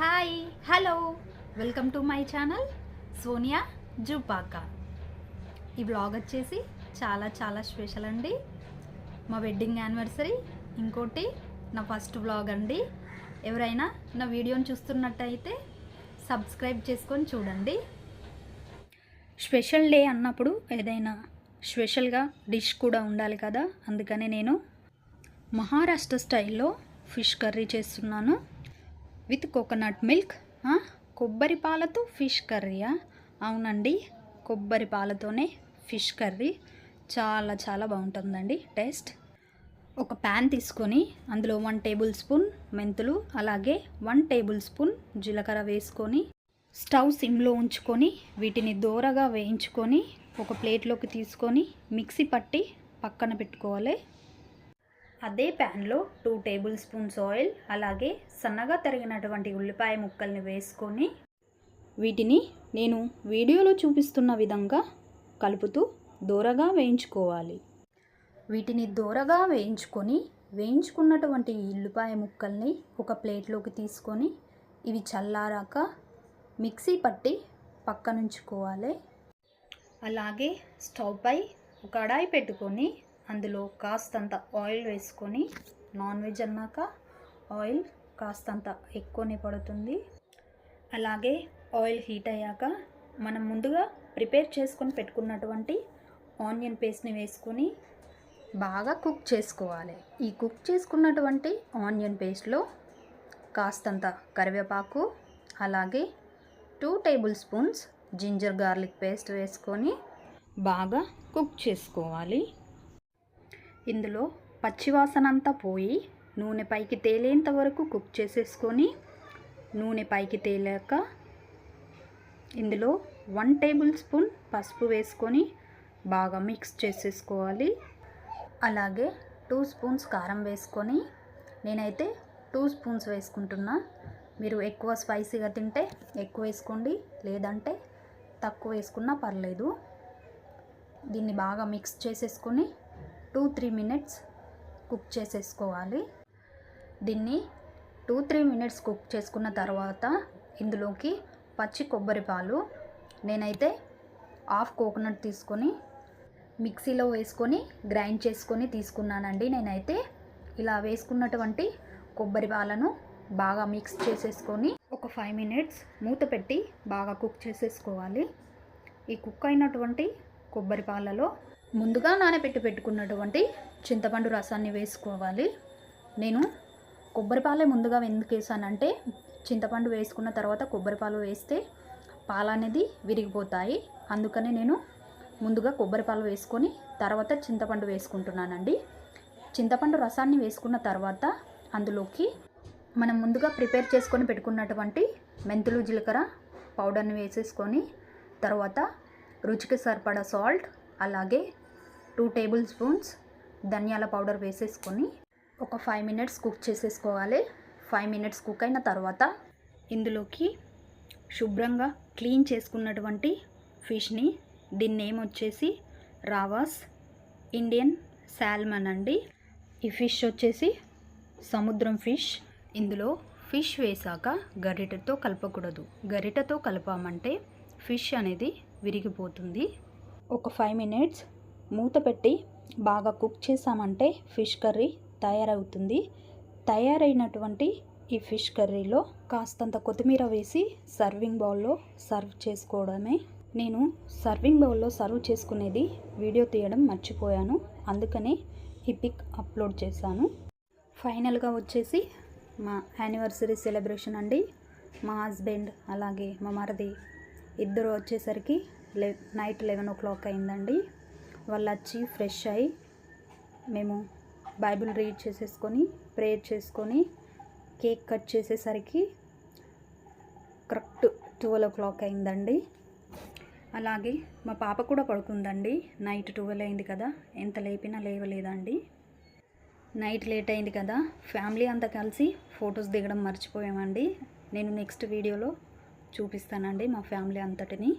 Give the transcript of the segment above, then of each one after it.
Hi hello welcome to my channel Sonia Jupaka. ఈ vlog వచ్చేసి చాలా స్పెషల్ అండి. మా వెడ్డింగ్ యానివర్సరీ, ఇంకోటి నా ఫస్ట్ వ్లాగ్ అండి. ఎవరైనా నా వీడియోని చూస్తున్నట్టయితే సబ్స్క్రైబ్ చేసుకొని చూడండి. స్పెషల్ డే అన్నప్పుడు ఏదైనా స్పెషల్గా డిష్ కూడా ఉండాలి కదా, అందుకని నేను మహారాష్ట్ర స్టైల్లో ఫిష్ కర్రీ చేస్తున్నాను విత్ కోకోనట్ మిల్క్. కొబ్బరి పాలతో ఫిష్ కర్రీయా? అవునండి, కొబ్బరి పాలతోనే ఫిష్ కర్రీ చాలా బాగుంటుందండి టేస్ట్. ఒక ప్యాన్ తీసుకొని అందులో 1 టేబుల్ స్పూన్ మెంతులు, అలాగే 1 టేబుల్ స్పూన్ జీలకర్ర వేసుకొని స్టవ్ సిమ్లో ఉంచుకొని వీటిని దోరగా వేయించుకొని ఒక ప్లేట్లోకి తీసుకొని మిక్సీ పట్టి పక్కన పెట్టుకోవాలి. అదే ప్యాన్లో 2 టేబుల్ స్పూన్స్ ఆయిల్, అలాగే సన్నగా తరిగినటువంటి ఉల్లిపాయ ముక్కల్ని వేసుకొని వీటిని నేను వీడియోలో చూపిస్తున్న విధంగా కలుపుతూ దోరగా వేయించుకోవాలి. వీటిని దోరగా వేయించుకున్నటువంటి ఉల్లిపాయ ముక్కల్ని ఒక ప్లేట్లోకి తీసుకొని ఇవి చల్లారాక మిక్సీ పట్టి పక్కనుంచుకోవాలి. అలాగే స్టవ్ పై ఒక కడాయి పెట్టుకొని అందులో కాస్తంత ఆయిల్ వేసుకొని, నాన్ వెజ్ అన్నాక ఆయిల్ కాస్తంత ఎక్కువనే పడుతుంది. అలాగే ఆయిల్ హీట్ అయ్యాక మనం ముందుగా ప్రిపేర్ చేసుకొని పెట్టుకున్నటువంటి ఆనియన్ పేస్ట్ని వేసుకొని బాగా కుక్ చేసుకోవాలి. ఈ కుక్ చేసుకున్నటువంటి ఆనియన్ పేస్ట్లో కాస్తంత కరివేపాకు, అలాగే 2 table spoons ginger garlic paste వేసుకొని బాగా కుక్ చేసుకోవాలి. ఇందులో పచ్చివాసన అంతా పోయి నూనె పైకి తేలేంత వరకు కుక్ చేసేసుకొని, నూనె పైకి తేలాక ఇందులో 1 టేబుల్ స్పూన్ పసుపు వేసుకొని బాగా మిక్స్ చేసేసుకోవాలి. అలాగే 2 స్పూన్స్ కారం వేసుకొని, నేనైతే 2 స్పూన్స్ వేసుకుంటున్నా. మీరు ఎక్కువ స్పైసీగా తింటే ఎక్కువ వేసుకోండి, లేదంటే తక్కువ వేసుకున్నా పర్లేదు. దీన్ని బాగా మిక్స్ చేసేసుకొని 2-3 మినిట్స్ కుక్ చేసేసుకోవాలి. దీన్ని 2-3 మినిట్స్ కుక్ చేసుకున్న తర్వాత ఇందులోకి పచ్చి కొబ్బరి పాలు, నేనైతే హాఫ్ కోకోనట్ తీసుకొని మిక్సీలో వేసుకొని గ్రైండ్ చేసుకొని తీసుకున్నానండి. నేనైతే ఇలా వేసుకున్నటువంటి కొబ్బరి పాలను బాగా మిక్స్ చేసేసుకొని ఒక 5 మినిట్స్ మూత పెట్టి బాగా కుక్ చేసేసుకోవాలి. ఈ కుక్ అయినటువంటి కొబ్బరి పాలలో ముందుగా నానబెట్టి పెట్టుకున్నటువంటి చింతపండు రసాన్ని వేసుకోవాలి. నేను కొబ్బరి పాలే ముందుగా ఎందుకు వేసానంటే, చింతపండు వేసుకున్న తర్వాత కొబ్బరి పాలు వేస్తే పాలు అనేది విరిగిపోతాయి. అందుకని నేను ముందుగా కొబ్బరి పాలు వేసుకొని తర్వాత చింతపండు వేసుకుంటున్నానండి. చింతపండు రసాన్ని వేసుకున్న తర్వాత అందులోకి మనం ముందుగా ప్రిపేర్ చేసుకొని పెట్టుకున్నటువంటి మెంతులు జీలకర్ర పౌడర్ని వేసేసుకొని, తర్వాత రుచికి సరిపడా సాల్ట్, అలాగే 2 టేబుల్ స్పూన్స్ ధనియాల పౌడర్ వేసేసుకొని ఒక 5 మినిట్స్ కుక్ చేసేసుకోవాలి. 5 మినిట్స్ కుక్ అయిన తర్వాత ఇందులోకి శుభ్రంగా క్లీన్ చేసుకున్నటువంటి ఫిష్ని, దీని నేమ్ వచ్చేసి రావాస్ ఇండియన్ సాల్మన్ అండి. ఈ ఫిష్ వచ్చేసి సముద్రం ఫిష్. ఇందులో ఫిష్ వేసాక గరిటెతో కలపకూడదు. గరిటెతో కలపామంటే ఫిష్ అనేది విరిగిపోతుంది. ఒక 5 మినిట్స్ మూత పెట్టి బాగా కుక్ చేసామంటే ఫిష్ కర్రీ తయారవుతుంది. తయారైనటువంటి ఈ ఫిష్ కర్రీలో కాస్తంత కొత్తిమీర వేసి సర్వింగ్ బౌల్లో సర్వ్ చేసుకోవడమే. నేను సర్వింగ్ బౌల్లో సర్వ్ చేసుకునేది వీడియో తీయడం మర్చిపోయాను, అందుకనే ఈ పిక్ అప్లోడ్ చేశాను. ఫైనల్గా వచ్చేసి మా యానివర్సరీ సెలబ్రేషన్ అండి. మా హస్బెండ్ అలాగే మా మరిది ఇద్దరు వచ్చేసరికి నైట్ 11 o'clock అయిందండి. వాళ్ళు వచ్చి ఫ్రెష్ అయ్యి మేము బైబిల్ రీడ్ చేసేసుకొని ప్రేయర్ చేసుకొని కేక్ కట్ చేసేసరికి కరెక్ట్ 12 o'clock అయిందండి. అలాగే మా పాప కూడా పడుకుందండి. నైట్ 12 అయింది కదా, ఎంత లేపినా లేవలేదండి. నైట్ లేట్ అయింది కదా, ఫ్యామిలీ అంతా కలిసి ఫొటోస్ దిగడం మర్చిపోయామండి. నేను నెక్స్ట్ వీడియోలో చూపిస్తానండి మా ఫ్యామిలీ అంతటిని.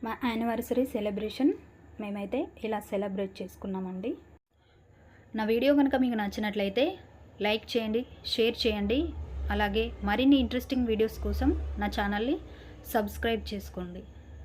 మా యానివర్సరీ సెలబ్రేషన్ మేమైతే ఇలా సెలబ్రేట్ చేసుకున్నామండి. నా వీడియో కనుక మీకు నచ్చినట్లయితే లైక్ చేయండి, షేర్ చేయండి, అలాగే మరిన్ని ఇంట్రెస్టింగ్ వీడియోస్ కోసం నా ఛానల్ని సబ్స్క్రైబ్ చేసుకోండి.